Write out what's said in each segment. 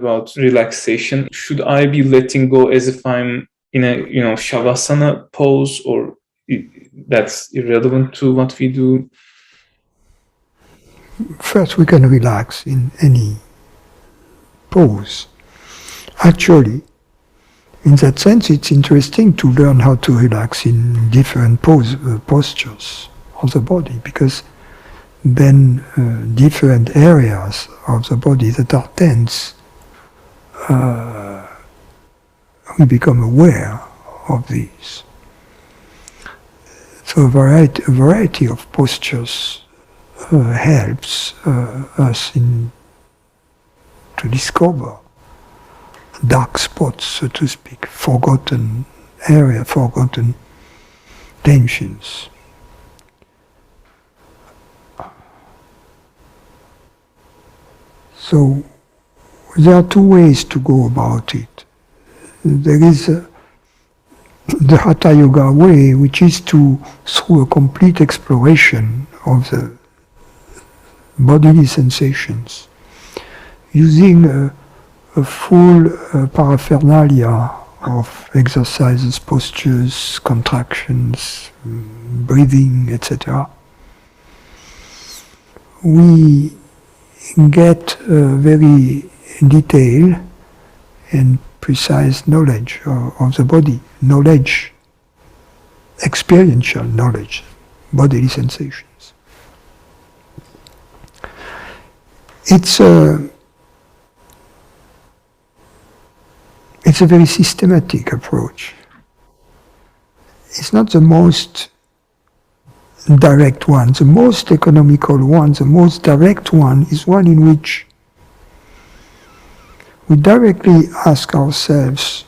about relaxation. Should I be letting go as if I'm in a shavasana pose, or that's irrelevant to what we do? First, we can relax in any pose. Actually, in that sense, it's interesting to learn how to relax in different postures of the body, because then different areas of the body that are tense, we become aware of these. So a variety of postures helps us to discover dark spots, so to speak, forgotten area, forgotten tensions. So there are two ways to go about it. There is the Hatha Yoga way, which is through a complete exploration of the bodily sensations, using a full paraphernalia of exercises, postures, contractions, breathing, etc. We get very detailed and precise knowledge of the body, experiential knowledge, bodily sensations. It's a very systematic approach. It's not the most direct one. The most economical one, the most direct one, is one in which we directly ask ourselves,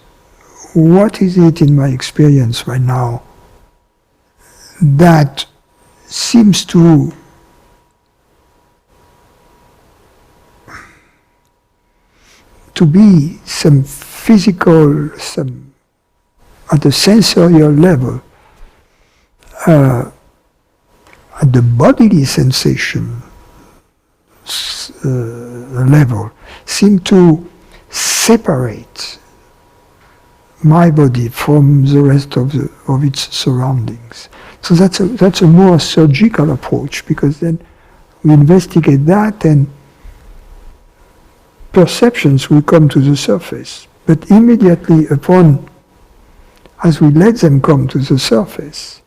what is it in my experience right now that seems to be some physical, some at the sensorial level, at the bodily sensation level, seem to separate my body from the rest of its surroundings. So that's a more surgical approach, because then we investigate that and perceptions will come to the surface. But immediately as we let them come to the surface,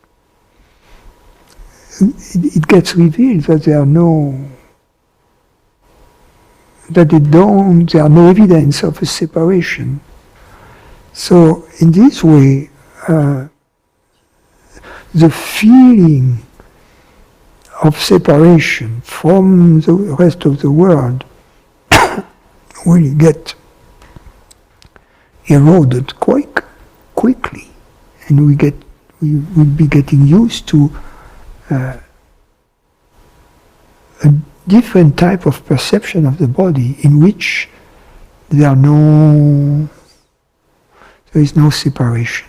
it gets revealed that there are no evidence of a separation. So in this way, the feeling of separation from the rest of the world will get eroded quite quickly, and we will be getting used to a different type of perception of the body in which there is no separation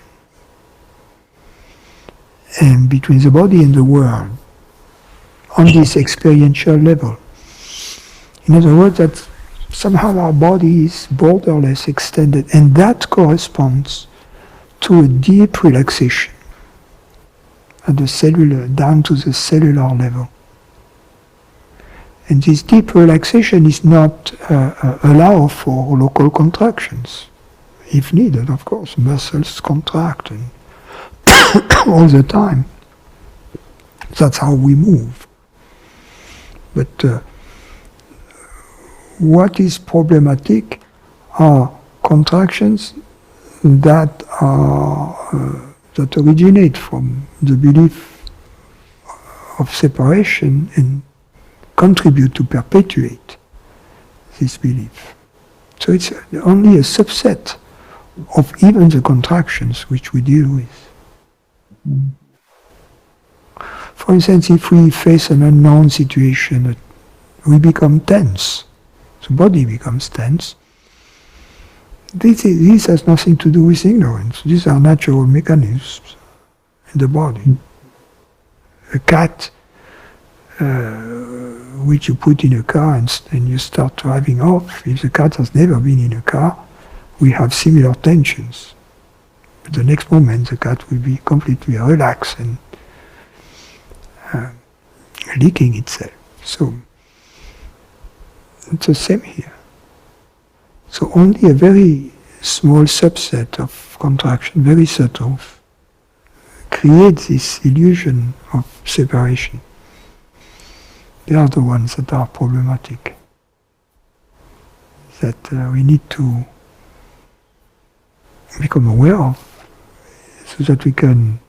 and between the body and the world on this experiential level. In other words, that somehow our body is borderless, extended, and that corresponds to a deep relaxation at the cellular, down to the cellular level. And this deep relaxation is not allow for local contractions. If needed, of course, muscles contract and all the time. That's how we move. But what is problematic are contractions that originate from the belief of separation and contribute to perpetuate this belief. So it's only a subset of even the contractions which we deal with. For instance, if we face an unknown situation, we become tense. The body becomes tense. This has nothing to do with ignorance. These are natural mechanisms in the body. A cat which you put in a car and you start driving off. If the cat has never been in a car, we have similar tensions. But the next moment the cat will be completely relaxed and licking itself. So it's the same here. So only a very small subset of contraction, very subtle, creates this illusion of separation. They are the ones that are problematic, that we need to become aware of, so that we can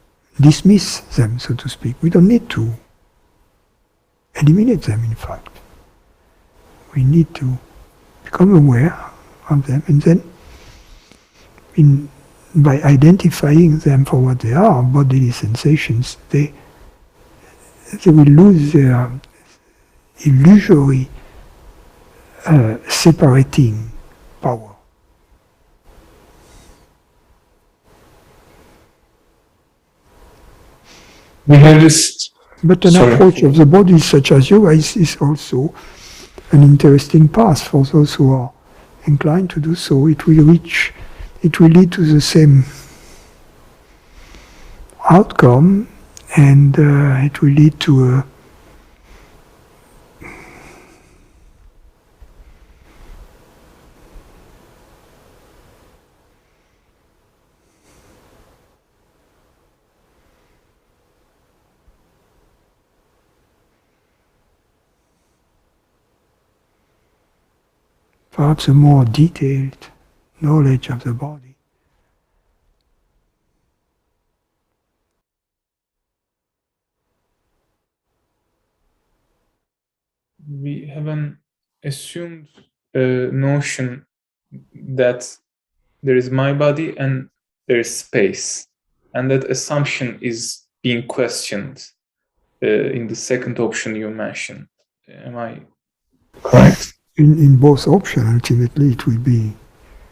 dismiss them, so to speak. We don't need to eliminate them, in fact. We need to become aware of them, and then by identifying them for what they are, bodily sensations, they will lose their illusory separating power. We have this. But an approach of the body such as yoga is also an interesting path for those who are inclined to do so. It will lead to the same outcome, and it will lead to perhaps a more detailed knowledge of the body. We have an assumed notion that there is my body and there is space, and that assumption is being questioned in the second option you mentioned. Am I correct? In both options, ultimately, it will be,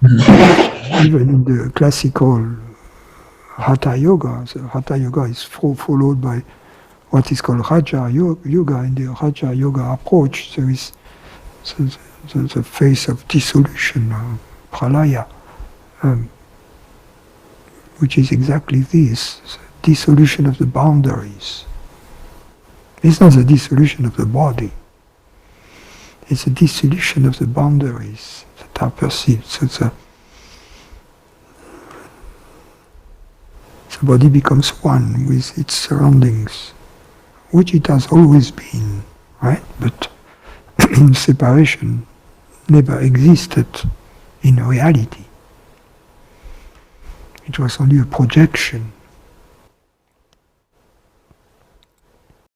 even in the classical Hatha yoga. So Hatha yoga is followed by what is called Raja yoga. In the Raja yoga approach, there is the phase of dissolution, pralaya, which is exactly this, dissolution of the boundaries. It's not the dissolution of the body. It's a dissolution of the boundaries that are perceived. So the body becomes one with its surroundings, which it has always been, right? But separation never existed in reality. It was only a projection